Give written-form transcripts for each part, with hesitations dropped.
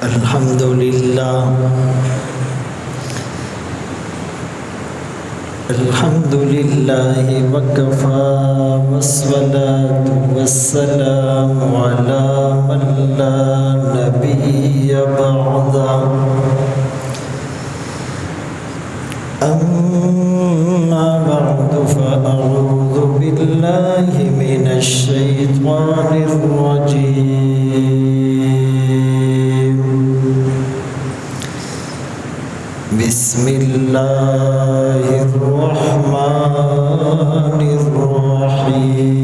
الحمد لله وكفى والصلاة والسلام على من لا نبي بعده أما بعد فأعوذ بالله من الشيطان الرجيم بسم الله الرحمن الرحيم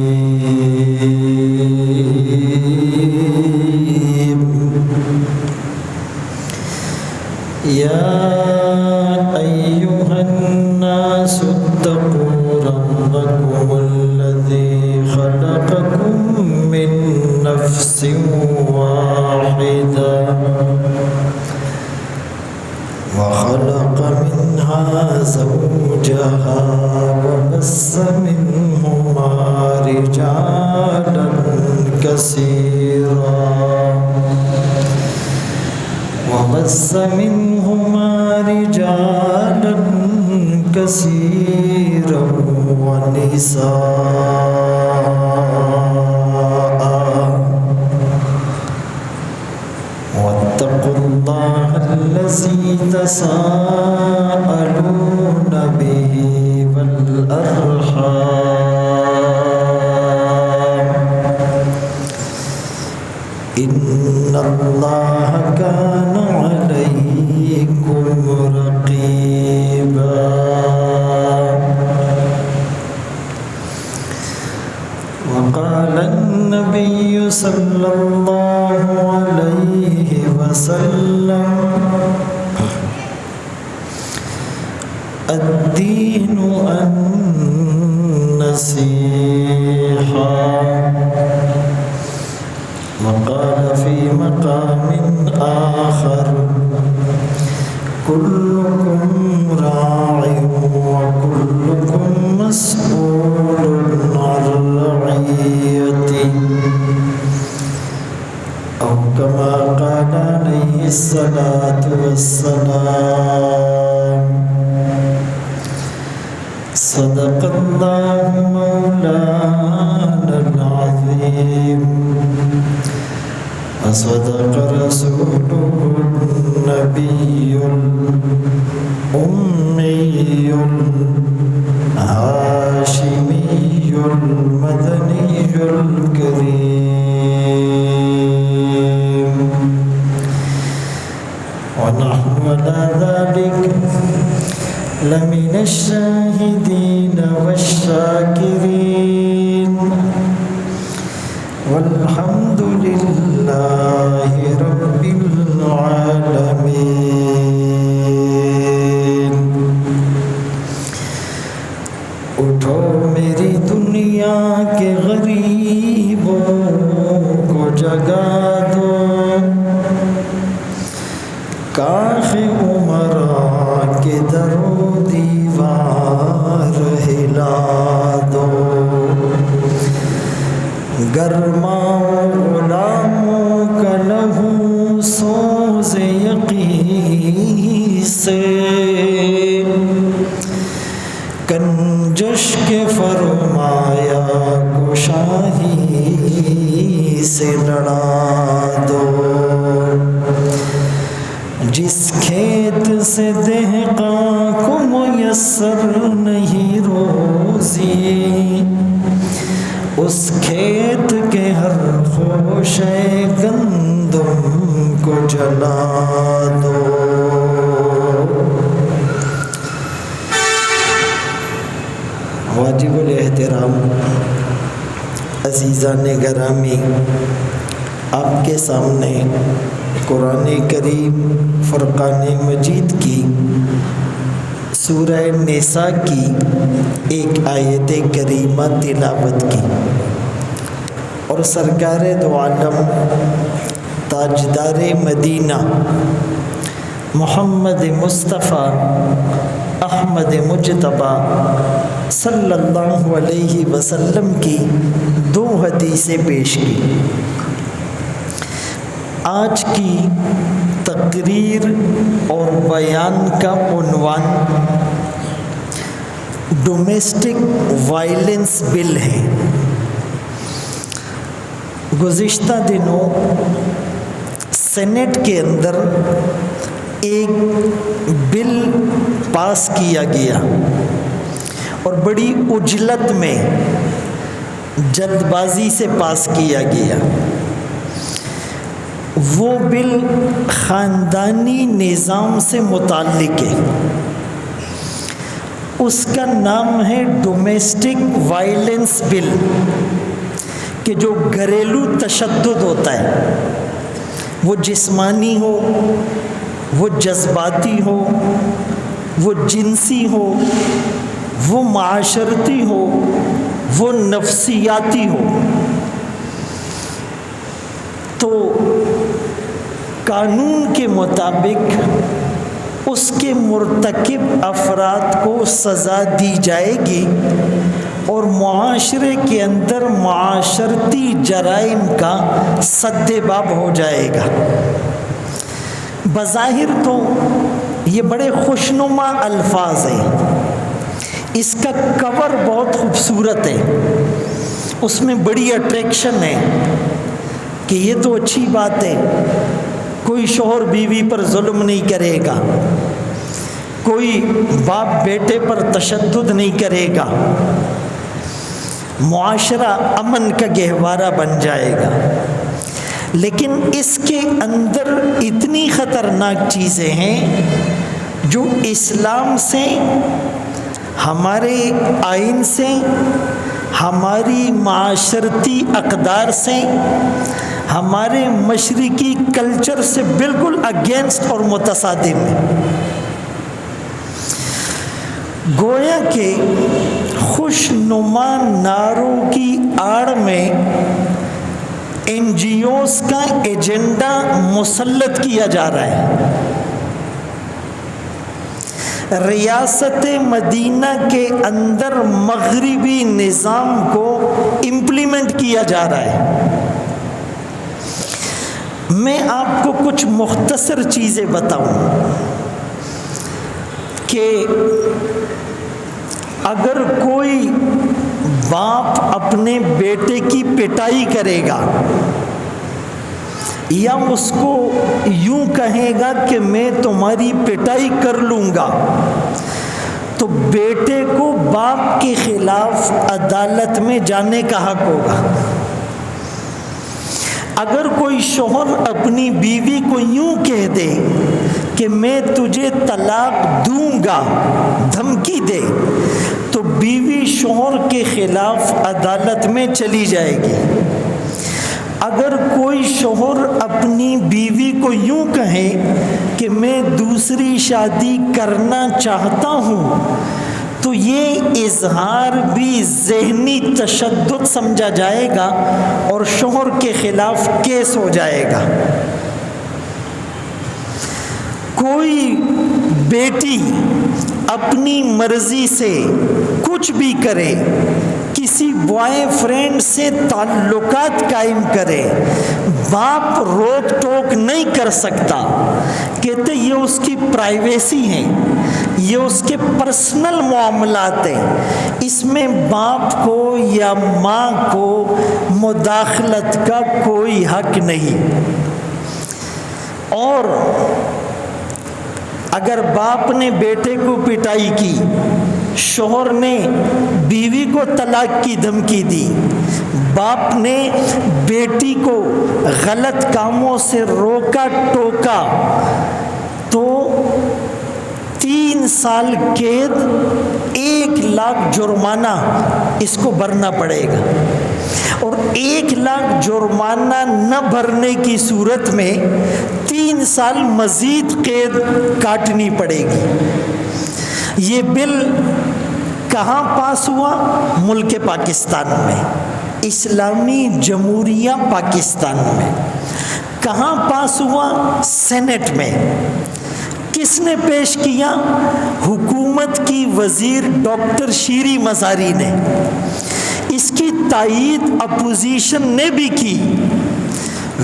يا أيها الناس اتقوا ربكم الذي خلقكم من نفس واحدة وخلق منها زوجها وبث منهما رجالا كثيرا ونساء واتقوا الله الذي تساءلون به والأرحام إن الله كان عليكم رقيبا وقال النبي صلى الله عليه وسلم الدين النصيحة وقال في مقام آخر كلكم راع وكلكم مسؤول عن رعيته أو كما قال عليه الصلاة والسلام صدق الله مولانا العظيم وصدق رسوله النبي الأمي الهاشمي المدني الكريم ونحن على ذلك لمن الشاهدين والشاكرين والحمد لله رب العالمين. اٹھو میری دنیا کے غریبوں کو جگا دو، کاخ عمراء کے در و دیوار ہلا دو، گرماؤ غلاموں کا لہو سوز یقین سے، کنجش کے فرمایا کو شاہی سے لڑا دو، جس کھیت سے دہقاں کو میسر نہیں روزی، اس کھیت کے ہر خوشے گندم کو جلا دو۔ واجب الاحترام عزیزان گرامی، آپ کے سامنے قرآن کریم فرقان مجید کی سورہ نساء کی ایک آیت کریمہ تلاوت کی، اور سرکار دو عالم تاجدار مدینہ محمد مصطفیٰ احمد مجتبیٰ صلی اللہ علیہ وسلم کی دو حدیثیں پیش کی۔ آج کی تقریر اور بیان کا عنوان ڈومیسٹک وائلنس بل ہے۔ گزشتہ دنوں سینٹ کے اندر ایک بل پاس کیا گیا اور بڑی عجلت میں جلد بازی سے پاس کیا گیا۔ وہ بل خاندانی نظام سے متعلق ہے۔ اس کا نام ہے ڈومیسٹک وائلنس بل، کہ جو گھریلو تشدد ہوتا ہے، وہ جسمانی ہو، وہ جذباتی ہو، وہ جنسی ہو، وہ معاشرتی ہو، وہ نفسیاتی ہو، تو قانون کے مطابق اس کے مرتکب افراد کو سزا دی جائے گی اور معاشرے کے اندر معاشرتی جرائم کا سد باب ہو جائے گا۔ بظاہر تو یہ بڑے خوشنما الفاظ ہیں، اس کا کور بہت خوبصورت ہے، اس میں بڑی اٹریکشن ہے کہ یہ تو اچھی بات ہے، کوئی شوہر بیوی پر ظلم نہیں کرے گا، کوئی باپ بیٹے پر تشدد نہیں کرے گا، معاشرہ امن کا گہوارہ بن جائے گا۔ لیکن اس کے اندر اتنی خطرناک چیزیں ہیں جو اسلام سے، ہمارے آئین سے، ہماری معاشرتی اقدار سے، ہمارے مشرقی کلچر سے بالکل اگینسٹ اور متصادم ہے۔ گویا کہ خوشنما نعروں کی آڑ میں این جی اوز کا ایجنڈا مسلط کیا جا رہا ہے۔ ریاست مدینہ کے اندر مغربی نظام کو امپلیمنٹ کیا جا رہا ہے۔ میں آپ کو کچھ مختصر چیزیں بتاؤں کہ اگر کوئی باپ اپنے بیٹے کی پٹائی کرے گا یا اس کو یوں کہے گا کہ میں تمہاری پٹائی کر لوں گا، تو بیٹے کو باپ کے خلاف عدالت میں جانے کا حق ہوگا۔ اگر کوئی شوہر اپنی بیوی کو یوں کہہ دے کہ میں تجھے طلاق دوں گا، دھمکی دے، تو بیوی شوہر کے خلاف عدالت میں چلی جائے گی۔ اگر کوئی شوہر اپنی بیوی کو یوں کہے کہ میں دوسری شادی کرنا چاہتا ہوں، تو یہ اظہار بھی ذہنی تشدد سمجھا جائے گا اور شوہر کے خلاف کیس ہو جائے گا۔ کوئی بیٹی اپنی مرضی سے کچھ بھی کرے، کسی بوائے فرینڈ سے تعلقات قائم کرے، باپ روک ٹوک نہیں کر سکتا، کہتے یہ اس کی پرائیویسی ہے، یہ اس کے پرسنل معاملات ہیں، اس میں باپ کو یا ماں کو مداخلت کا کوئی حق نہیں۔ اور اگر باپ نے بیٹے کو پٹائی کی، شوہر نے بیوی کو طلاق کی دھمکی دی، باپ نے بیٹی کو غلط کاموں سے روکا ٹوکا، تو 3 سال قید، 1 لاکھ جرمانہ اس کو بھرنا پڑے گا، اور 1 لاکھ جرمانہ نہ بھرنے کی صورت میں 3 سال مزید قید کاٹنی پڑے گی۔ یہ بل کہاں پاس ہوا؟ ملک پاکستان میں، اسلامی جمہوریہ پاکستان میں۔ کہاں پاس ہوا؟ سینٹ میں۔ کس نے پیش کیا؟ حکومت کی وزیر ڈاکٹر شیری مزاری نے۔ اس کی تائید اپوزیشن نے بھی کی،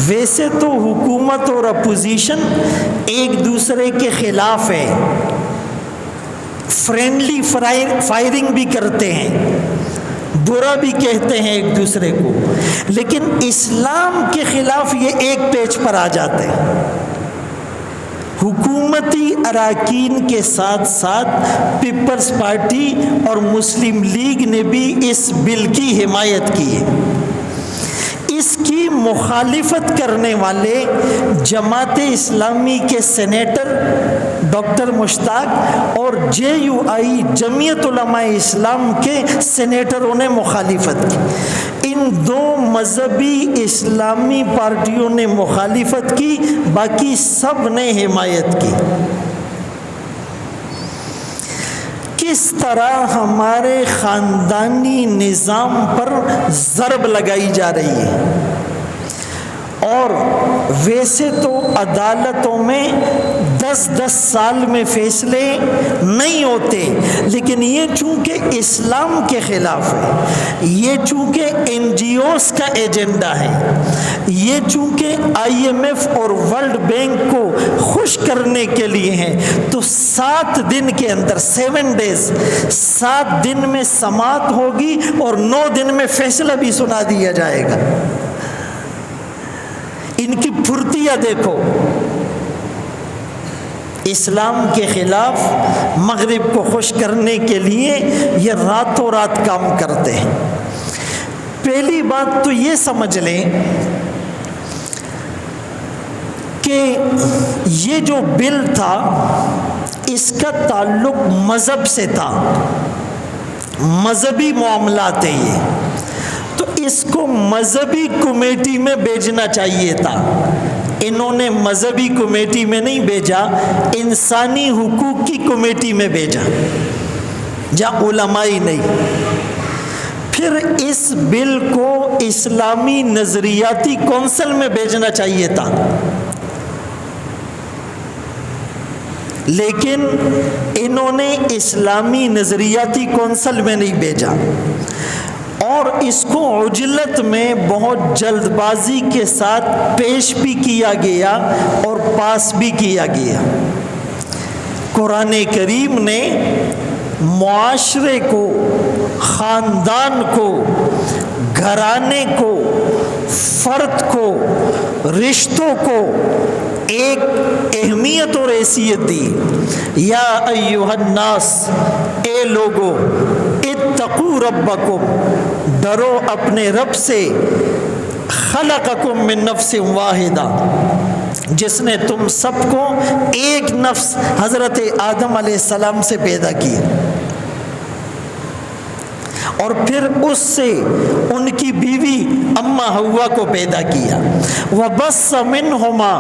ویسے تو حکومت اور اپوزیشن ایک دوسرے کے خلاف ہے، فرینڈلی فائرنگ بھی کرتے ہیں، برا بھی کہتے ہیں ایک دوسرے کو، لیکن اسلام کے خلاف یہ ایک پیج پر آ جاتے ہیں۔ حکومتی اراکین کے ساتھ ساتھ پیپلز پارٹی اور مسلم لیگ نے بھی اس بل کی حمایت کی ہے۔ اس کی مخالفت کرنے والے جماعت اسلامی کے سینیٹر ڈاکٹر مشتاق اور JUI جمعیت علماء اسلام کے سینیٹروں نے مخالفت کی۔ ان دو مذہبی اسلامی پارٹیوں نے مخالفت کی، باقی سب نے حمایت کی۔ کس طرح ہمارے خاندانی نظام پر ضرب لگائی جا رہی ہے، اور ویسے تو عدالتوں میں 10 سال میں فیصلے نہیں ہوتے، لیکن یہ چونکہ اسلام کے خلاف ہے، یہ چونکہ NGOs کا ایجنڈا ہے، یہ چونکہ IMF اور ورلڈ بینک کو خوش کرنے کے لیے ہیں، تو 7 دن کے اندر 7 days 7 دن میں سماعت ہوگی اور 9 دن میں فیصلہ بھی سنا دیا جائے گا۔ ان کی پھرتیاں دیکھو، اسلام کے خلاف مغرب کو خوش کرنے کے لیے یہ راتوں رات کام کرتے ہیں۔ پہلی بات تو یہ سمجھ لیں کہ یہ جو بل تھا اس کا تعلق مذہب سے تھا، مذہبی معاملات ہیں یہ، تو اس کو مذہبی کمیٹی میں بھیجنا چاہیے تھا۔ انہوں نے مذہبی کمیٹی میں نہیں بھیجا، انسانی حقوق کی کمیٹی میں بھیجا، جہاں علماء ہی نہیں۔ پھر اس بل کو اسلامی نظریاتی کونسل میں بھیجنا چاہیے تھا، لیکن انہوں نے اسلامی نظریاتی کونسل میں نہیں بھیجا، اور اس کو عجلت میں بہت جلد بازی کے ساتھ پیش بھی کیا گیا اور پاس بھی کیا گیا۔ قرآن کریم نے معاشرے کو، خاندان کو، گھرانے کو، فرد کو، رشتوں کو ایک اہمیت اور حیثیت دی۔ یا ایھا الناس، اے لوگو، اتقوا ربکم، ڈرو اپنے رب سے، خلقکم من نفس واحدہ، جس نے تم سب کو ایک نفس حضرت آدم علیہ السلام سے پیدا کیا، اور پھر اس سے ان کی بیوی اماں حوا کو پیدا کیا۔ وَبَثَّ مِنْهُمَا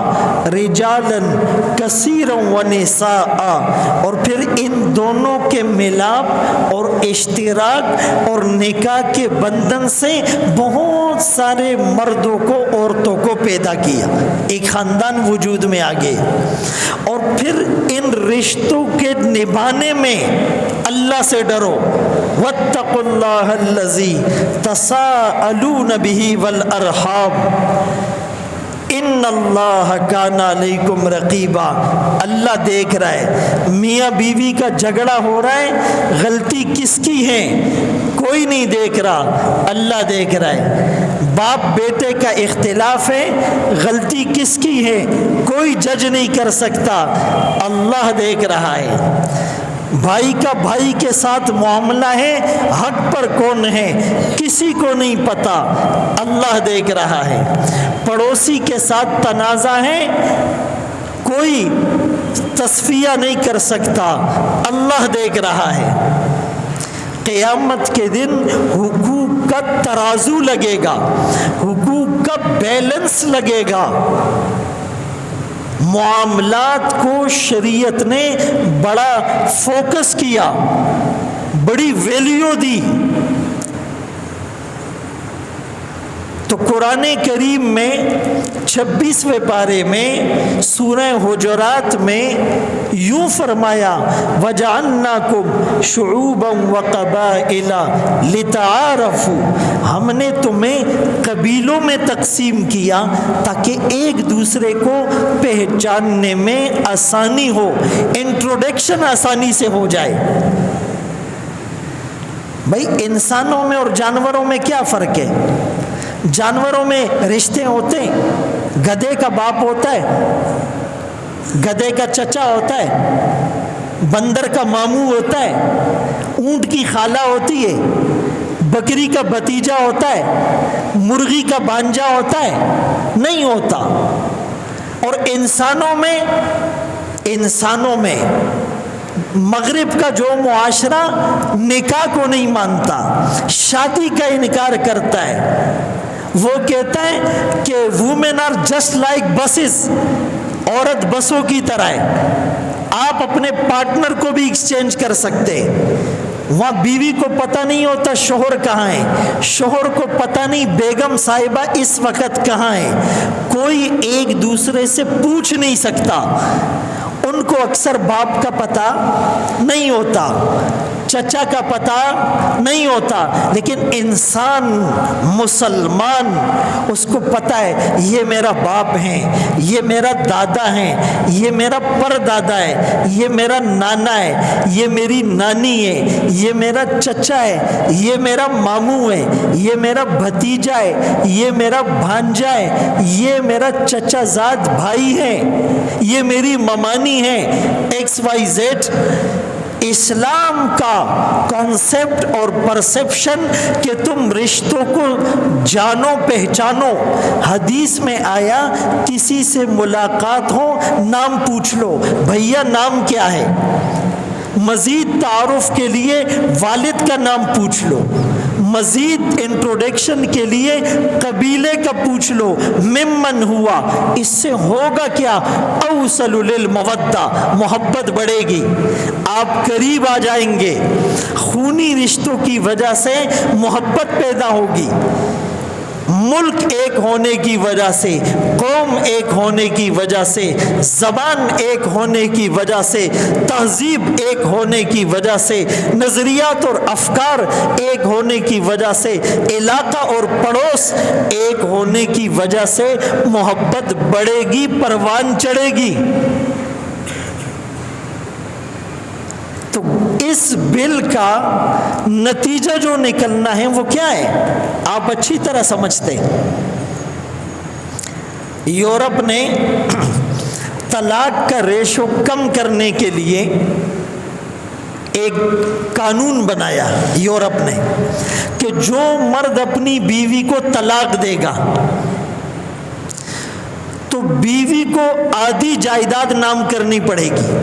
رِجَالًا كَثِيرًا وَنِسَاءً، اور پھر ان دونوں کے ملاپ اور اشتراک اور نکاح کے بندھن سے بہت سارے مردوں کو، عورتوں کو پیدا کیا، ایک خاندان وجود میں آ گئے۔ اور پھر ان رشتوں کے نبھانے میں اللہ سے ڈرو، وَاتَّقُوا اللَّهَ الَّذِي تَسَاءَلُونَ بِهِ وَالْأَرْحَامَ إِنَّ اللَّهَ كَانَ عَلَيْكُمْ رَقِيبًا۔ اللہ دیکھ رہا ہے، میاں بیوی کا جھگڑا ہو رہا ہے، غلطی کس کی ہے کوئی نہیں دیکھ رہا، اللہ دیکھ رہا ہے۔ باپ بیٹے کا اختلاف ہے، غلطی کس کی ہے کوئی جج نہیں کر سکتا، اللہ دیکھ رہا ہے۔ بھائی کا بھائی کے ساتھ معاملہ ہے، حق پر کون ہے کسی کو نہیں پتا، اللہ دیکھ رہا ہے۔ پڑوسی کے ساتھ تنازع ہے، کوئی تصفیہ نہیں کر سکتا، اللہ دیکھ رہا ہے۔ قیامت کے دن حقوق کا ترازو لگے گا، حقوق کا بیلنس لگے گا۔ معاملات کو شریعت نے بڑا فوکس کیا، بڑی ویلیو دی۔ تو قرآن کریم میں 26ویں پارے میں سورہ حجرات میں یوں فرمایا وَجَعَلْنَاكُمْ شُعُوبًا وَقَبَائِلَ لِتَعَارَفُوا، ہم نے تمہیں قبیلوں میں تقسیم کیا تاکہ ایک دوسرے کو پہچاننے میں آسانی ہو، انٹروڈکشن آسانی سے ہو جائے۔ بھائی انسانوں میں اور جانوروں میں کیا فرق ہے؟ جانوروں میں رشتے ہوتے ہیں، گدھے کا باپ ہوتا ہے، گدھے کا چچا ہوتا ہے، بندر کا ماموں ہوتا ہے، اونٹ کی خالہ ہوتی ہے، بکری کا بھتیجا ہوتا ہے، مرغی کا بانجا ہوتا ہے، نہیں ہوتا۔ اور انسانوں میں مغرب کا جو معاشرہ نکاح کو نہیں مانتا، شادی کا انکار کرتا ہے، وہ کہتا ہے کہ women are just like buses, عورت بسوں کی طرح ہے، آپ اپنے پارٹنر کو بھی ایکسچینج کر سکتے ہیں۔ وہاں بیوی کو پتہ نہیں ہوتا شوہر کہاں ہے، شوہر کو پتہ نہیں بیگم صاحبہ اس وقت کہاں ہے، کوئی ایک دوسرے سے پوچھ نہیں سکتا۔ ان کو اکثر باپ کا پتہ نہیں ہوتا، چچا کا پتہ نہیں ہوتا، لیکن انسان مسلمان اس کو پتہ ہے یہ میرا باپ ہے، یہ میرا دادا ہے، یہ میرا پردادا ہے، یہ میرا نانا ہے، یہ میری نانی ہے، یہ میرا چچا ہے، یہ میرا ماموں ہے، یہ میرا بھتیجا ہے، یہ میرا بھانجا ہے، یہ میرا چچا زاد بھائی ہے، یہ میری ممانی ہے، ایکس وائی زیڈ۔ اسلام کا کانسیپٹ اور پرسیپشن کہ تم رشتوں کو جانو پہچانو، حدیث میں آیا کسی سے ملاقات ہو نام پوچھ لو، بھیا نام کیا ہے، مزید تعارف کے لیے والد کا نام پوچھ لو، مزید انٹروڈکشن کے لیے قبیلے کا پوچھ لو، ممن ہوا، اس سے ہوگا کیا، اوصل للمودہ، محبت بڑھے گی، آپ قریب آ جائیں گے، خونی رشتوں کی وجہ سے محبت پیدا ہوگی، ملک ایک ہونے کی وجہ سے، قوم ایک ہونے کی وجہ سے، زبان ایک ہونے کی وجہ سے، تہذیب ایک ہونے کی وجہ سے، نظریات اور افکار ایک ہونے کی وجہ سے، علاقہ اور پڑوس ایک ہونے کی وجہ سے محبت بڑھے گی، پروان چڑھے گی۔ تو اس بل کا نتیجہ جو نکلنا ہے وہ کیا ہے، آپ اچھی طرح سمجھتے ہیں۔ یورپ نے طلاق کا ریشو کم کرنے کے لیے ایک قانون بنایا یورپ نے کہ جو مرد اپنی بیوی کو طلاق دے گا تو بیوی کو آدھی جائیداد نام کرنی پڑے گی۔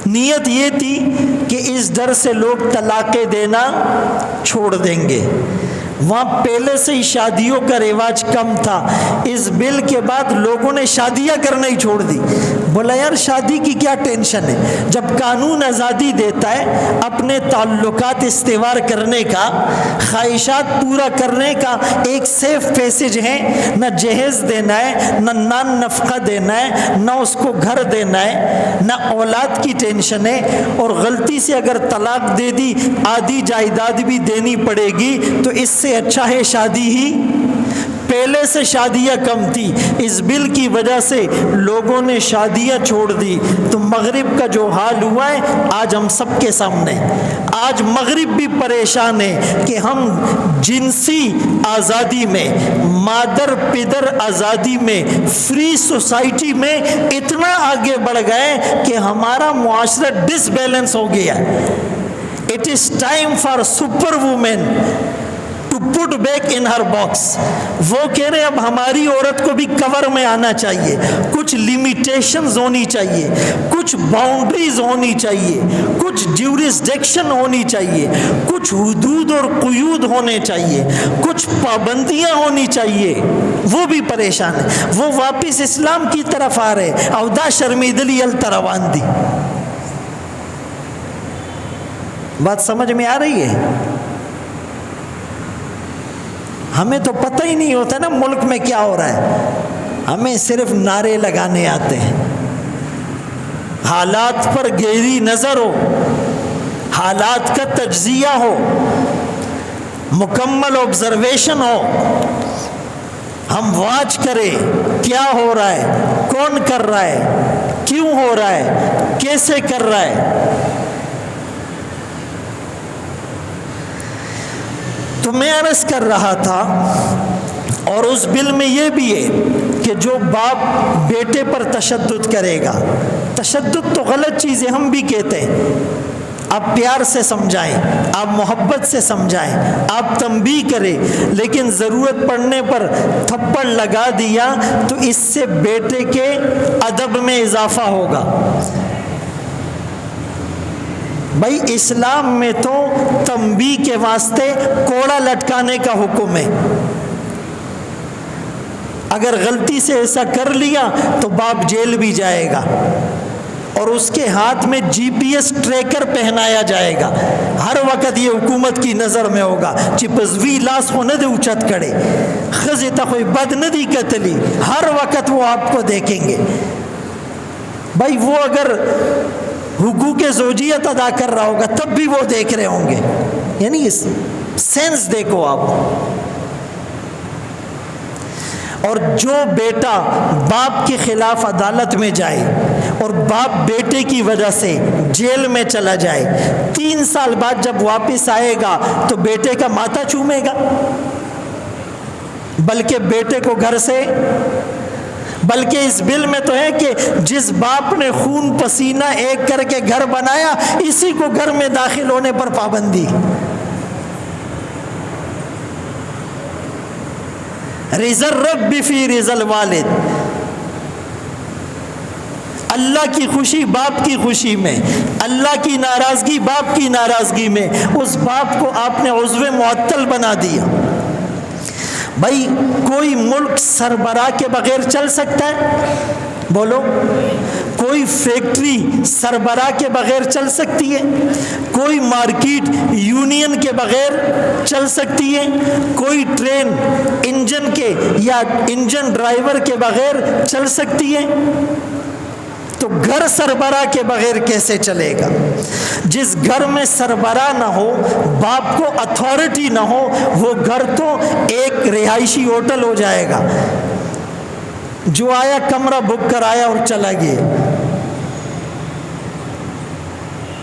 نیت یہ تھی کہ اس ڈر سے لوگ طلاقیں دینا چھوڑ دیں گے، وہاں پہلے سے ہی شادیوں کا رواج کم تھا، اس بل کے بعد لوگوں نے شادیاں کرنا ہی چھوڑ دی، بولا یار شادی کی کیا ٹینشن ہے، جب قانون آزادی دیتا ہے اپنے تعلقات استوار کرنے کا، خواہشات پورا کرنے کا ایک سیف پیسج ہے، نہ جہیز دینا ہے، نہ نان نفقہ دینا ہے، نہ اس کو گھر دینا ہے، نہ اولاد کی ٹینشن ہے، اور غلطی سے اگر طلاق دے دی آدھی جائیداد بھی دینی پڑے گی، تو اس سے اچھا ہے شادی ہی۔ پہلے سے شادیاں کم تھی، اس بل کی وجہ سے لوگوں نے شادیاں چھوڑ دی، تو مغرب کا جو حال ہوا ہے آج ہم سب کے سامنے، آج مغرب بھی پریشان ہے کہ ہم جنسی آزادی میں، مادر پدر آزادی میں، فری سوسائٹی میں اتنا آگے بڑھ گئے کہ ہمارا معاشرہ ڈس بیلنس ہو گیا۔ It is time for super women to put back in her box۔ وہ کہہ رہے ہیں اب ہماری عورت کو بھی کور میں آنا چاہیے، کچھ لیمیٹیشنز ہونی چاہیے، کچھ باؤنڈریز ہونی چاہیے، کچھ جیورسڈکشن ہونی چاہیے، کچھ حدود اور قیود ہونے چاہیے، کچھ پابندیاں ہونی چاہیے۔ وہ بھی پریشان ہے، وہ واپس اسلام کی طرف آ رہے، اودا شرمیدلی التروان دی۔ بات سمجھ میں آ رہی ہے؟ ہمیں تو پتہ ہی نہیں ہوتا نا ملک میں کیا ہو رہا ہے، ہمیں صرف نعرے لگانے آتے ہیں۔ حالات پر گہری نظر ہو، حالات کا تجزیہ ہو، مکمل آبزرویشن ہو، ہم واچ کریں کیا ہو رہا ہے، کون کر رہا ہے، کیوں ہو رہا ہے، کیسے کر رہا ہے۔ تو میں عرض کر رہا تھا، اور اس بل میں یہ بھی ہے کہ جو باپ بیٹے پر تشدد کرے گا، تشدد تو غلط چیز ہے، ہم بھی کہتے ہیں، آپ پیار سے سمجھائیں، آپ محبت سے سمجھائیں، آپ تنبیہ کریں، لیکن ضرورت پڑنے پر تھپڑ لگا دیا تو اس سے بیٹے کے ادب میں اضافہ ہوگا۔ بھائی اسلام میں تو تنبیہ کے واسطے کوڑا لٹکانے کا حکم ہے، اگر غلطی سے ایسا کر لیا تو باپ جیل بھی جائے گا، اور اس کے ہاتھ میں GPS ٹریکر پہنایا جائے گا، ہر وقت یہ حکومت کی نظر میں ہوگا، چپزوی لاس کو نہ دے اچت کڑے خزیتا کوئی بد نہ دی قتلی، ہر وقت وہ آپ کو دیکھیں گے۔ بھائی وہ اگر حقوق زوجیت ادا کر رہا ہوگا تب بھی وہ دیکھ رہے ہوں گے، یعنی اس سینس دیکھو آپ۔ اور جو بیٹا باپ کے خلاف عدالت میں جائے اور باپ بیٹے کی وجہ سے جیل میں چلا جائے، 3 سال بعد جب واپس آئے گا تو بیٹے کا ماتھا چومے گا، بلکہ بیٹے کو گھر سے، بلکہ اس بل میں تو ہے کہ جس باپ نے خون پسینہ ایک کر کے گھر بنایا اسی کو گھر میں داخل ہونے پر پابندی۔ رضا الرب فی رضا الوالد، اللہ کی خوشی باپ کی خوشی میں، اللہ کی ناراضگی باپ کی ناراضگی میں، اس باپ کو آپ نے عضو معطل بنا دیا۔ بھائی کوئی ملک سربراہ کے بغیر چل سکتا ہے؟ بولو، کوئی فیکٹری سربراہ کے بغیر چل سکتی ہے؟ کوئی مارکیٹ یونین کے بغیر چل سکتی ہے؟ کوئی ٹرین انجن کے یا انجن ڈرائیور کے بغیر چل سکتی ہے؟ تو گھر سربراہ کے بغیر کیسے چلے گا؟ جس گھر میں سربراہ نہ ہو، باپ کو اتھارٹی نہ ہو، وہ گھر تو ایک رہائشی ہوٹل ہو جائے گا، جو آیا کمرہ بک کر آیا اور چلا گیا۔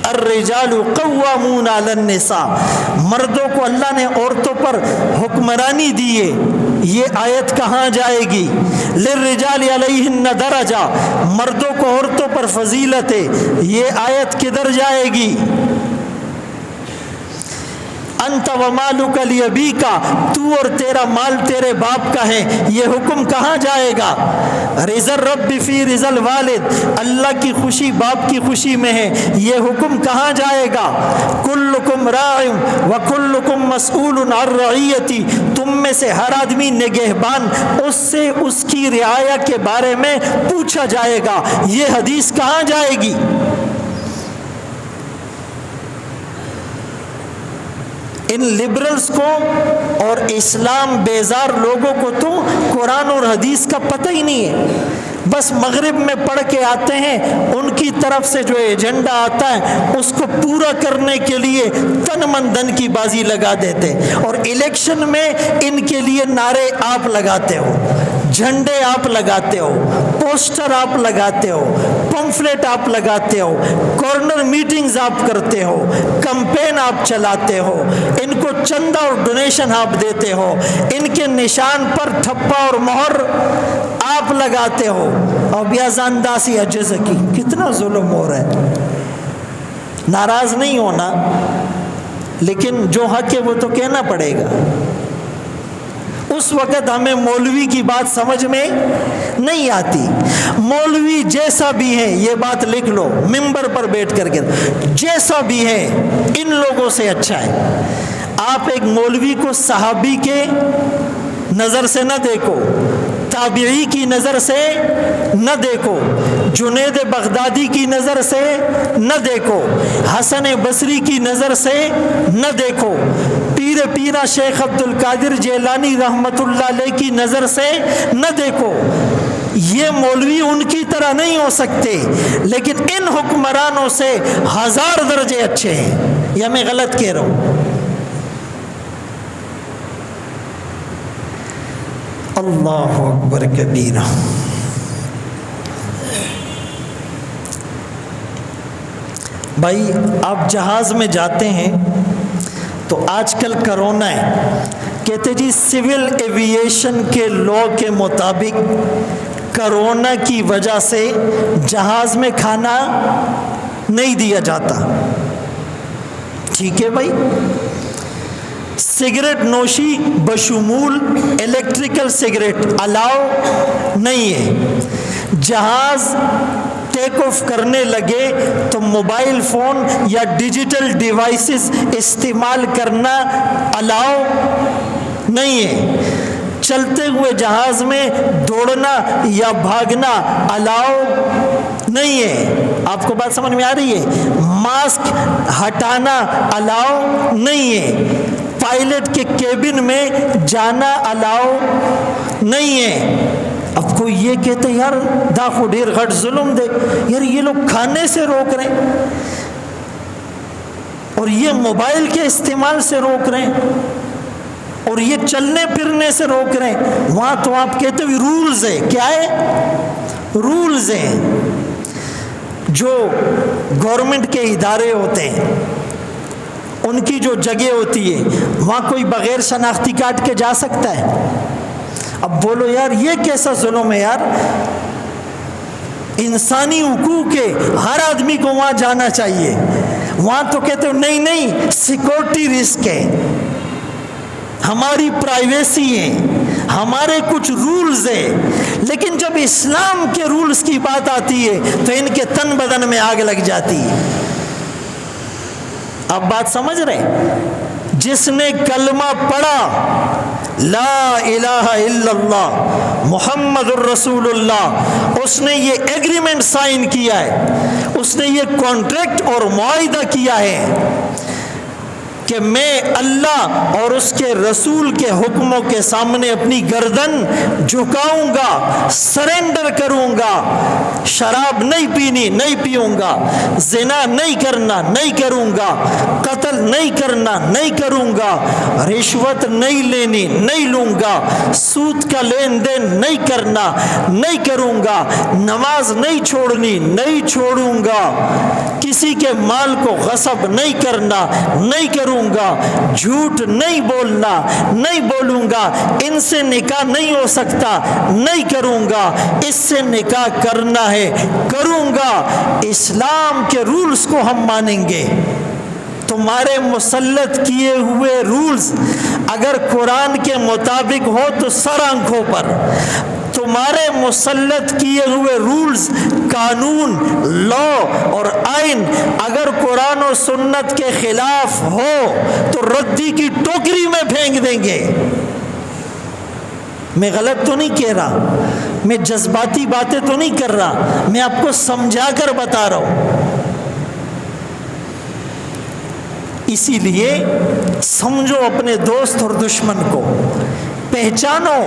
الرجال قوامون علی النساء، مردوں کو اللہ نے عورتوں پر حکمرانی دی ہے، یہ آیت کہاں جائے گی؟ للرجال علیہن درجہ، مردوں کو عورتوں پر فضیلت ہے، یہ آیت کدھر جائے گی؟ انت ومالک لابیک، تو اور تیرا مال تیرے باپ کا ہے، یہ حکم کہاں جائے گا؟ رضا الرب فی رضا الوالد، اللہ کی خوشی باپ کی خوشی میں ہے، یہ حکم کہاں جائے گا؟ کلکم راع وکلکم مسئول عن رعیتی، تم میں سے ہر آدمی نگہبان، اس سے اس کی رعایا کے بارے میں پوچھا جائے گا، یہ حدیث کہاں جائے گی؟ ان لبرلز کو اور اسلام بیزار لوگوں کو تو قرآن اور حدیث کا پتہ ہی نہیں ہے، بس مغرب میں پڑھ کے آتے ہیں، ان کی طرف سے جو ایجنڈا آتا ہے اس کو پورا کرنے کے لیے تن من دھن کی بازی لگا دیتے، اور الیکشن میں ان کے لیے نعرے آپ لگاتے ہو، جھنڈے آپ لگاتے ہو، پوسٹر آپ لگاتے ہو، پمفلیٹ آپ لگاتے ہو، کارنر میٹنگز آپ کرتے ہو، کمپین آپ چلاتے ہو، ان کو چندہ اور ڈونیشن آپ دیتے ہو، ان کے نشان پر ٹھپا اور مہر آپ لگاتے ہو، اور بیازانداسی عجز کی، کتنا ظلم ہو رہا ہے۔ ناراض نہیں ہونا، لیکن جو حق ہے وہ تو کہنا پڑے گا۔ اس وقت ہمیں مولوی کی بات سمجھ میں نہیں آتی، مولوی جیسا بھی ہے، یہ بات لکھ لو منبر پر بیٹھ کر کے، جیسا بھی ہے ان لوگوں سے اچھا ہے۔ آپ ایک مولوی کو صحابی کے نظر سے نہ دیکھو، تابعی کی نظر سے نہ دیکھو، جنید بغدادی کی نظر سے نہ دیکھو، حسن بصری کی نظر سے نہ دیکھو، پیر پیرا شیخ عبد القادر جیلانی رحمت اللہ علیہ کی نظر سے نہ دیکھو، یہ مولوی ان کی طرح نہیں ہو سکتے، لیکن ان حکمرانوں سے 1000 درجے اچھے ہیں، یا میں غلط کہہ رہا ہوں؟ اللہ اکبر کبیرہ۔ بھائی آپ جہاز میں جاتے ہیں تو آج کل کرونا ہے، کہتے جی سول ایوییشن کے لا کے مطابق کرونا کی وجہ سے جہاز میں کھانا نہیں دیا جاتا۔ ٹھیک ہے بھائی، سگریٹ نوشی بشمول الیکٹریکل سگریٹ الاؤ نہیں ہے۔ جہاز ٹیک آف کرنے لگے تو موبائل فون یا ڈیجیٹل ڈیوائسز استعمال کرنا الاؤ نہیں ہے۔ چلتے ہوئے جہاز میں دوڑنا یا بھاگنا الاؤ نہیں ہے۔ آپ کو بات سمجھ میں آ رہی ہے؟ ماسک ہٹانا الاؤ نہیں ہے۔ پائلٹ کے کیبن میں جانا الاؤ نہیں ہے۔ اب کوئی یہ کہتے یار داخو ڈیر غٹ ظلم دے، یار یہ لوگ کھانے سے روک رہے ہیں اور یہ موبائل کے استعمال سے روک رہے ہیں اور یہ چلنے پھرنے سے روک رہے ہیں، وہاں تو آپ کہتے ہوئے رولز ہے۔ کیا ہے؟ رولز ہیں۔ جو گورنمنٹ کے ادارے ہوتے ہیں ان کی جو جگہ ہوتی ہے وہاں کوئی بغیر شناختی کارڈ کے جا سکتا ہے؟ اب بولو یار یہ کیسا ظلم ہے یار، انسانی حقوق ہے، ہر آدمی کو وہاں جانا چاہیے۔ وہاں تو کہتے ہو نہیں نہیں سیکورٹی رسک ہے، ہماری پرائیویسی ہے، ہمارے کچھ رولز ہیں۔ لیکن جب اسلام کے رولز کی بات آتی ہے تو ان کے تن بدن میں آگ لگ جاتی ہے۔ آپ بات سمجھ رہے؟ جس نے کلمہ پڑھا لا الہ الا اللہ محمد الرسول اللہ، اس نے یہ ایگریمنٹ سائن کیا ہے، اس نے یہ کانٹریکٹ اور معاہدہ کیا ہے کہ میں اللہ اور اس کے رسول کے حکموں کے سامنے اپنی گردن جھکاؤں گا، سرنڈر کروں گا، شراب نہیں پینی نہیں پیوں گا، زنا نہیں کرنا نہیں کروں گا، قتل نہیں کرنا نہیں کروں گا، رشوت نہیں لینی نہیں لوں گا، سود کا لین دین نہیں کرنا نہیں کروں گا، نماز نہیں چھوڑنی نہیں چھوڑوں گا، کسی کے مال کو غصب نہیں کرنا نہیں کروں گا، جھوٹ نہیں بولنا نہیں بولوں گا، ان سے نکاح نہیں ہو سکتا نہیں کروں گا، اس سے نکاح کرنا ہے کروں گا۔ اسلام کے رولز کو ہم مانیں گے۔ تمہارے مسلط کیے ہوئے رولز اگر قرآن کے مطابق ہو تو سر آنکھوں پر، تمہارے مسلط کیے ہوئے رولز قانون لا اور آئین اگر قرآن و سنت کے خلاف ہو تو ردی کی ٹوکری میں پھینک دیں گے۔ میں غلط تو نہیں کہہ رہا، میں جذباتی باتیں تو نہیں کر رہا، میں آپ کو سمجھا کر بتا رہا ہوں۔ اسی لیے سمجھو اپنے دوست اور دشمن کو، پہچانو۔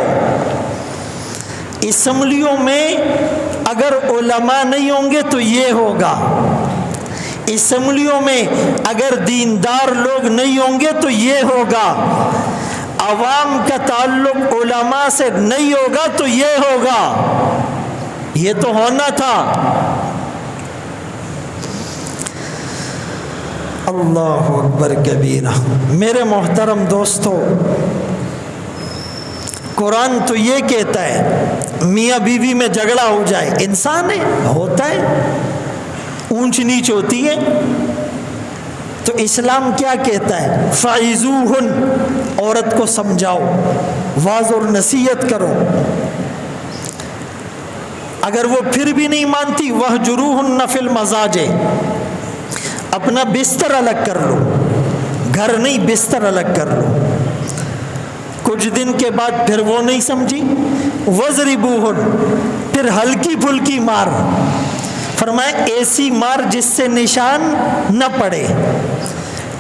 اسمبلیوں میں اگر علماء نہیں ہوں گے تو یہ ہوگا، اسمبلیوں میں اگر دیندار لوگ نہیں ہوں گے تو یہ ہوگا، عوام کا تعلق علماء سے نہیں ہوگا تو یہ ہوگا۔ یہ تو ہونا تھا۔ اللہ اکبر کبیرہ۔ میرے محترم دوستو، قرآن تو یہ کہتا ہے میاں بیوی میں جھگڑا ہو جائے، انسان ہے ہوتا ہے، اونچ نیچ ہوتی ہے، تو اسلام کیا کہتا ہے؟ فَعِظُوهُنَّ، عورت کو سمجھاؤ، واعظ اور نصیحت کرو، اگر وہ پھر بھی نہیں مانتی وَاهْجُرُوهُنَّ فِي الْمَضَاجِعِ، اپنا بستر الگ کر لو، گھر نہیں بستر الگ کر لو۔ کچھ دن کے بعد پھر وہ نہیں سمجھی وَاضْرِبُوهُنَّ، پھر ہلکی پھلکی مار، فرمایا ایسی مار جس سے نشان نہ پڑے،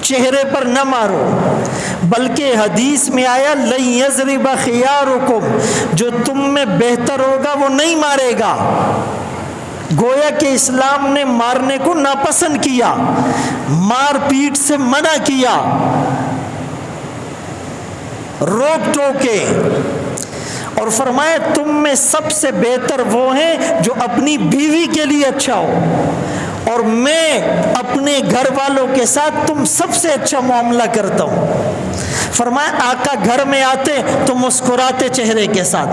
چہرے پر نہ مارو، بلکہ حدیث میں آیا لن یضرب خیارکم، جو تم میں بہتر ہوگا وہ نہیں مارے گا۔ گویا کہ اسلام نے مارنے کو ناپسند کیا، مار پیٹ سے منع کیا، روک ٹوکے، اور فرمایا تم میں سب سے بہتر وہ ہیں جو اپنی بیوی کے لیے اچھا ہو، اور میں اپنے گھر والوں کے ساتھ تم سب سے اچھا معاملہ کرتا ہوں۔ فرمایا آقا گھر میں آتے تو مسکراتے چہرے کے ساتھ،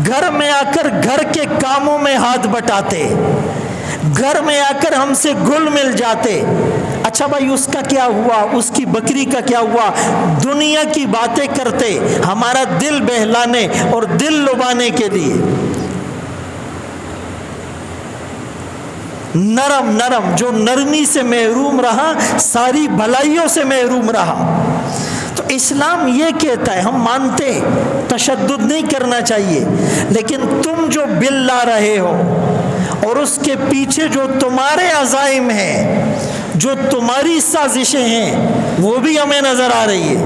گھر میں آ کر گھر کے کاموں میں ہاتھ بٹاتے، گھر میں آ کر ہم سے گل مل جاتے۔ اچھا بھائی اس کا کیا ہوا، اس کی بکری کا کیا ہوا، دنیا کی باتیں کرتے ہمارا دل بہلانے اور دل لبانے کے لیے۔ نرم نرم، جو نرمی سے محروم رہا ساری بھلائیوں سے محروم رہا۔ تو اسلام یہ کہتا ہے، ہم مانتے تشدد نہیں کرنا چاہیے، لیکن تم جو بل لا رہے ہو اور اس کے پیچھے جو تمہارے عزائم ہیں، جو تمہاری سازشیں ہیں، وہ بھی ہمیں نظر آ رہی ہے۔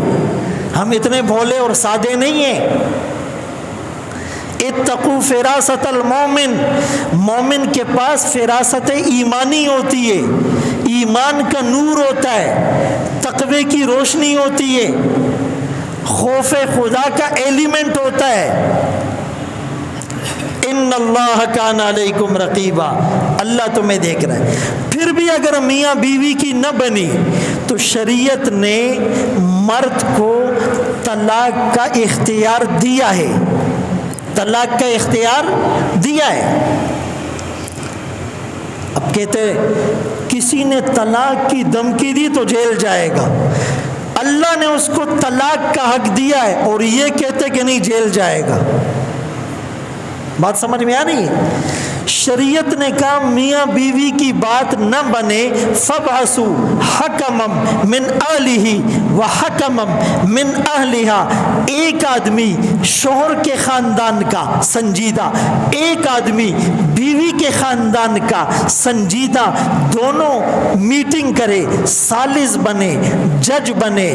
ہم اتنے بھولے اور سادے نہیں ہیں۔ اتقوا فراست المومن، مومن کے پاس فراست ایمانی ہوتی ہے، ایمان کا نور ہوتا ہے، تقوی کی روشنی ہوتی ہے، خوف خدا کا ایلیمنٹ ہوتا ہے۔ ان اللہ کان علیکم رقیبا، اللہ تمہیں دیکھ رہا ہے۔ پھر بھی اگر میاں بیوی کی نہ بنی تو شریعت نے مرد کو طلاق کا اختیار دیا ہے، طلاق کا اختیار دیا ہے۔ اب کہتے کسی نے طلاق کی دھمکی دی تو جیل جائے گا، اللہ نے اس کو طلاق کا حق دیا ہے اور یہ کہتے کہ نہیں جیل جائے گا۔ بات سمجھ میں آ رہی ہے؟ شریعت نے کہا میاں بیوی کی بات نہ بنے، فَبْعَثُوا حَكَمًا مِنْ أَهْلِهِ وَحَكَمًا مِنْ أَهْلِهَا، ایک آدمی شوہر کے خاندان کا سنجیدہ، ایک آدمی بیوی کے خاندان کا سنجیدہ، دونوں میٹنگ کرے، سالس بنے، جج بنے،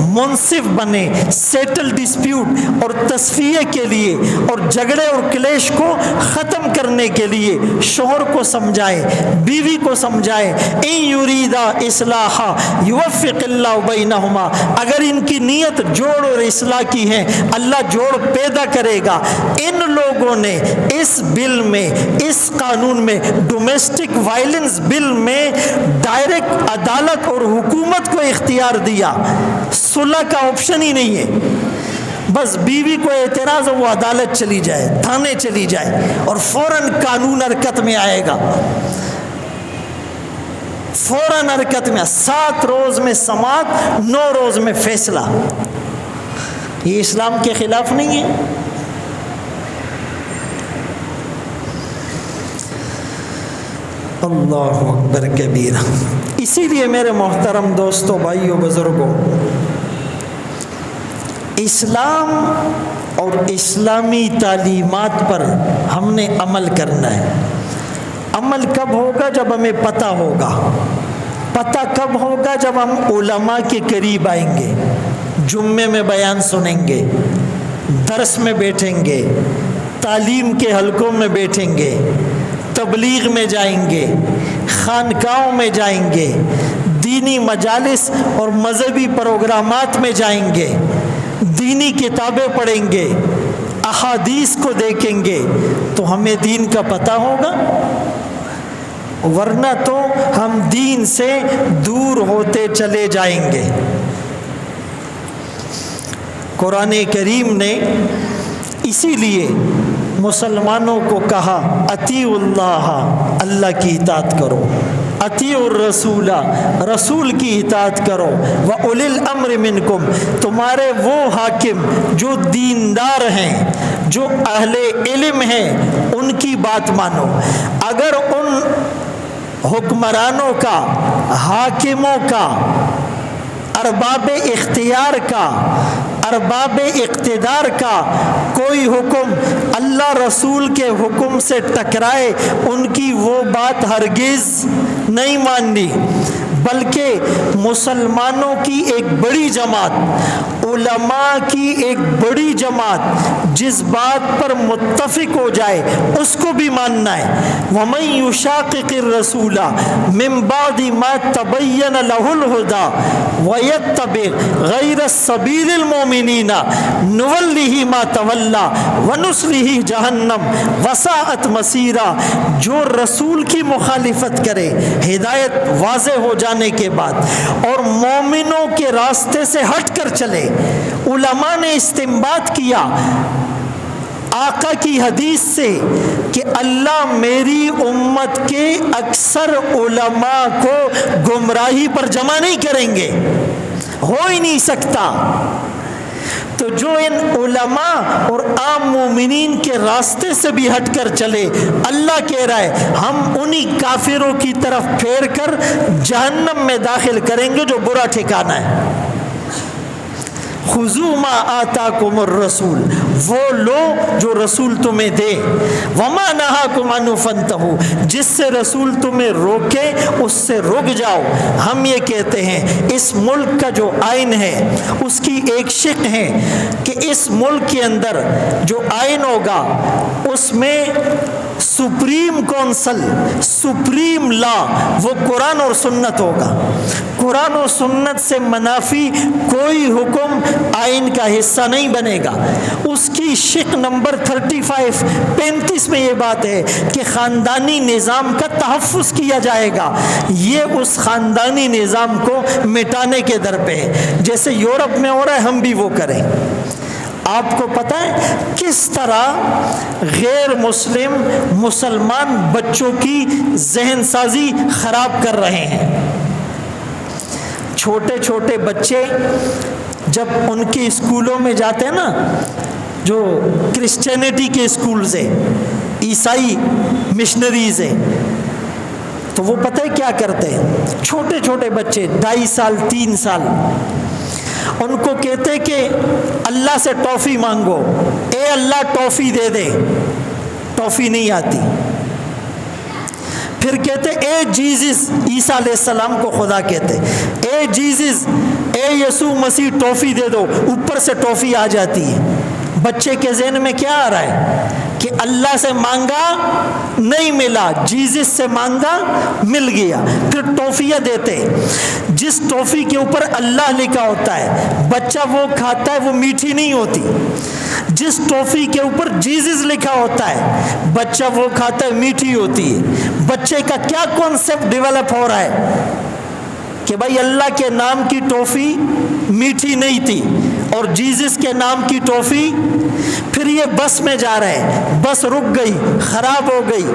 منصف بنے، سیٹل ڈسپیوٹ اور تصفیے کے لیے اور جھگڑے اور کلیش کو ختم کرنے کے لیے شوہر کو سمجھائے، بیوی کو سمجھائے، ان یریدا اصلاحا یوفق اللہ بینہما، اگر ان کی نیت جوڑ اور اصلاح کی ہے اللہ جوڑ پیدا کرے گا۔ ان لوگوں نے اس بل میں، اس قانون میں، ڈومیسٹک وائلنس بل میں ڈائریکٹ عدالت اور حکومت کو اختیار دیا، صلح کا آپشن ہی نہیں ہے۔ بس بیوی کو اعتراض ہو وہ عدالت چلی جائے، تھانے چلی جائے اور فوراً قانون حرکت میں آئے گا، فوراً حرکت میں، 7 روز میں سماعت، 9 روز میں فیصلہ۔ یہ اسلام کے خلاف نہیں ہے۔ اللہ اکبر کبیرہ۔ اسی لیے میرے محترم دوستوں، بھائیوں، بزرگوں، اسلام اور اسلامی تعلیمات پر ہم نے عمل کرنا ہے۔ عمل کب ہوگا؟ جب ہمیں پتہ ہوگا۔ پتہ کب ہوگا؟ جب ہم علماء کے قریب آئیں گے، جمعے میں بیان سنیں گے، درس میں بیٹھیں گے، تعلیم کے حلقوں میں بیٹھیں گے، تبلیغ میں جائیں گے، خانقاہوں میں جائیں گے، دینی مجالس اور مذہبی پروگرامات میں جائیں گے، دینی کتابیں پڑھیں گے، احادیث کو دیکھیں گے، تو ہمیں دین کا پتہ ہوگا، ورنہ تو ہم دین سے دور ہوتے چلے جائیں گے۔ قرآن کریم نے اسی لیے مسلمانوں کو کہا اطیعوا اللہ، اللہ کی اطاعت کرو، اطیعوا الرسول، رسول کی اطاعت کرو، وَأُولِي الْأَمْرِ مِنْكُمْ، تمہارے وہ حاکم جو دیندار ہیں، جو اہل علم ہیں، ان کی بات مانو۔ اگر ان حکمرانوں کا، حاکموں کا، ارباب اختیار کا، ارباب اقتدار کا کوئی حکم اللہ رسول کے حکم سے ٹکرائے، ان کی وہ بات ہرگز نہیں ماننی، بلکہ مسلمانوں کی ایک بڑی جماعت، علماء کی ایک بڑی جماعت جس بات پر متفق ہو جائے اس کو بھی ماننا ہے۔ وَمَن يُشَاقِقِ الرَّسُولَ مِن بَعْدِ مَا تَبَيَّنَ لَهُ الْهُدَى وَيَتَّبِعْ غَيْرَ سَبِيلِ الْمُؤْمِنِينَ نُوَلِّهِ مَا تَوَلَّى وَنُصْلِهِ جَهَنَّمَ وَسَاءَتْ مَصِيرًا۔ جو رسول کی مخالفت کرے ہدایت واضح ہو جانے کے بعد اور مومنوں کے راستے سے ہٹ کر چلے، علماء نے استنباط کیا آقا کی حدیث سے کہ اللہ میری امت کے اکثر علماء کو گمراہی پر جمع نہیں کریں گے، ہو ہی نہیں سکتا۔ تو جو ان علماء اور عام مومنین کے راستے سے بھی ہٹ کر چلے، اللہ کہہ رہا ہے ہم انہی کافروں کی طرف پھیر کر جہنم میں داخل کریں گے جو برا ٹھکانہ ہے۔ خذوا ما آتاکم الرسول، وہ لو جو رسول تمہیں دے، وما نہاکم عنہ فانتہوا، جس سے رسول تمہیں روکے اس سے رک جاؤ۔ ہم یہ کہتے ہیں اس ملک کا جو آئین ہے اس کی ایک شق ہے کہ اس ملک کے اندر جو آئین ہوگا اس میں سپریم کونسل، سپریم لا وہ قرآن اور سنت ہوگا۔ قرآن و سنت سے منافی کوئی حکم آئین کا حصہ نہیں بنے گا۔ اس کی شق نمبر 35 میں یہ بات ہے کہ خاندانی نظام کا تحفظ کیا جائے گا۔ یہ اس خاندانی نظام کو مٹانے کے در پہ ہے، جیسے یورپ میں ہو رہا ہے ہم بھی وہ کریں۔ آپ کو پتہ ہے کس طرح غیر مسلم مسلمان بچوں کی ذہن سازی خراب کر رہے ہیں۔ چھوٹے چھوٹے بچے جب ان کے اسکولوں میں جاتے ہیں نا، جو کرسچینٹی کے اسکولز ہیں، عیسائی مشنریز ہیں، تو وہ پتہ ہے کیا کرتے ہیں؟ چھوٹے چھوٹے بچے 2.5 سال 3 سال ان کو کہتے کہ اللہ سے ٹافی مانگو، اے اللہ ٹافی دے دے، ٹافی نہیں آتی۔ پھر کہتے اے جیزس، عیسیٰ علیہ السلام کو خدا کہتے، اے جیزس، اے یسوع مسیح ٹافی دے دو، اوپر سے ٹافی آ جاتی ہے۔ بچے کے ذہن میں کیا آ رہا ہے کہ اللہ سے مانگا نہیں ملا، جیزس سے مانگا مل گیا۔ پھر ٹافیاں دیتے، جس ٹافی کے اوپر اللہ لکھا ہوتا ہے بچہ وہ کھاتا ہے، وہ میٹھی نہیں ہوتی۔ جس ٹافی کے اوپر جیزس لکھا ہوتا ہے بچہ وہ کھاتا ہے، میٹھی ہوتی ہے۔ بچے کا کیا کانسیپٹ ڈیولپ ہو رہا ہے کہ بھائی اللہ کے نام کی ٹافی میٹھی نہیں تھی اور جیزس کے نام کی ٹافی۔ پھر یہ بس میں جا رہے ہیں، بس رک گئی، خراب ہو گئی،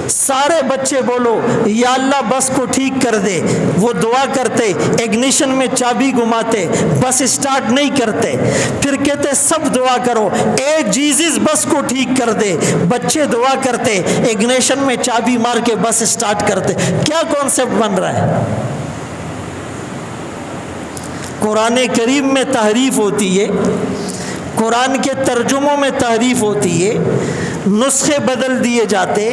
سارے بچے بولو یا اللہ بس کو ٹھیک کر دے۔ وہ دعا کرتے، اگنیشن میں چابی گھماتے، بس اسٹارٹ نہیں کرتے۔ پھر کہتے سب دعا کرو، اے جیزس بس کو ٹھیک کر دے۔ بچے دعا کرتے، اگنیشن میں چابی مار کے بس اسٹارٹ کرتے۔ کیا کانسیپٹ بن رہا ہے؟ قرآن کریم میں تحریف ہوتی ہے، قرآن کے ترجموں میں تحریف ہوتی ہے، نسخے بدل دیے جاتے،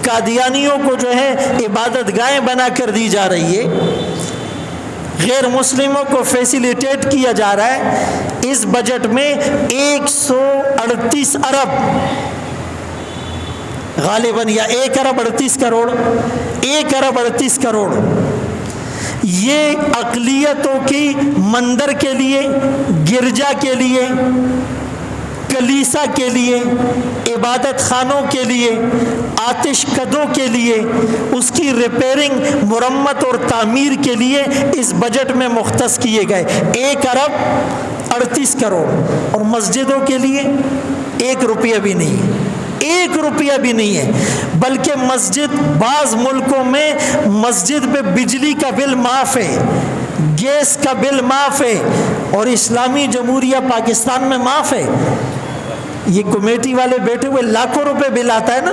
قادیانیوں کو جو ہے عبادت گاہیں بنا کر دی جا رہی ہے، غیر مسلموں کو فیسیلیٹیٹ کیا جا رہا ہے۔ اس بجٹ میں 138 ارب غالباً یا 1 ارب 38 کروڑ، 1 ارب 38 کروڑ یہ اقلیتوں کی مندر کے لیے، گرجا کے لیے، کلیسا کے لیے، عبادت خانوں کے لیے، آتش کدوں کے لیے، اس کی ریپیرنگ، مرمت اور تعمیر کے لیے اس بجٹ میں مختص کیے گئے 1 ارب 38 کروڑ۔ اور مسجدوں کے لیے 1 روپیہ بھی نہیں ہے، 1 روپیہ بھی نہیں ہے۔ بلکہ مسجد، بعض ملکوں میں مسجد پہ بجلی کا بل معاف ہے، گیس کا بل معاف ہے، اور اسلامی جمہوریہ پاکستان میں معاف ہے۔ یہ کمیٹی والے بیٹھے ہوئے لاکھوں روپے بل آتا ہے نا،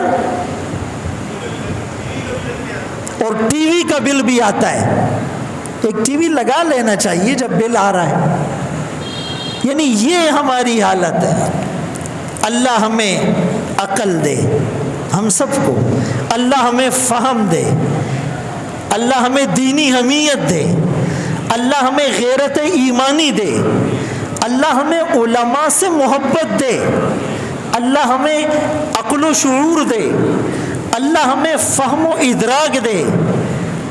اور ٹی وی کا بل بھی آتا ہے۔ ایک ٹی وی لگا لینا چاہیے جب بل آ رہا ہے۔ یعنی یہ ہماری حالت ہے۔ اللہ ہمیں عقل دے، ہم سب کو اللہ ہمیں فہم دے۔ اللہ ہمیں دینی حمیت دے، اللہ ہمیں غیرت ایمانی دے، اللہ ہمیں علماء سے محبت دے، اللہ ہمیں عقل و شعور دے، اللہ ہمیں فہم و ادراک دے،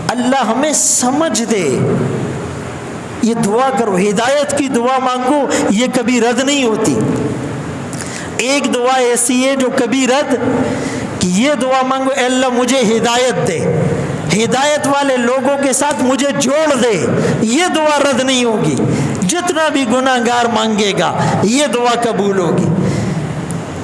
اللہ ہمیں سمجھ دے۔ یہ دعا کرو، ہدایت کی دعا مانگو، یہ کبھی رد نہیں ہوتی۔ ایک دعا ایسی ہے جو کبھی رد، کہ یہ دعا مانگو اے اللہ مجھے ہدایت دے، ہدایت والے لوگوں کے ساتھ مجھے جوڑ دے، یہ دعا رد نہیں ہوگی۔ جتنا بھی گناہ گار مانگے گا یہ دعا قبول ہوگی۔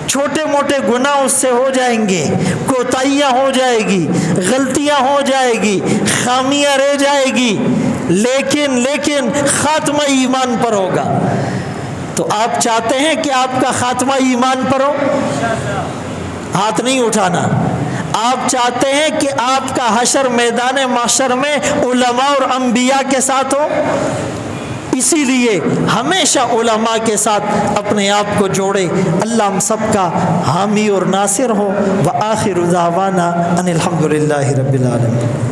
چھوٹے موٹے گناہ اس سے ہو جائیں گے، کوتاہیاں ہو جائے گی، غلطیاں ہو جائے گی، خامیاں رہ جائے گی، لیکن خاتمہ ایمان پر ہوگا۔ تو آپ چاہتے ہیں کہ آپ کا خاتمہ ایمان پر ہو؟ ہاتھ نہیں اٹھانا۔ آپ چاہتے ہیں کہ آپ کا حشر میدان محشر میں علماء اور انبیاء کے ساتھ ہو؟ اسی لیے ہمیشہ علماء کے ساتھ اپنے آپ کو جوڑے۔ اللہ ہم سب کا حامی اور ناصر ہو۔ وآخر دعوانا ان الحمد للہ رب العالمین۔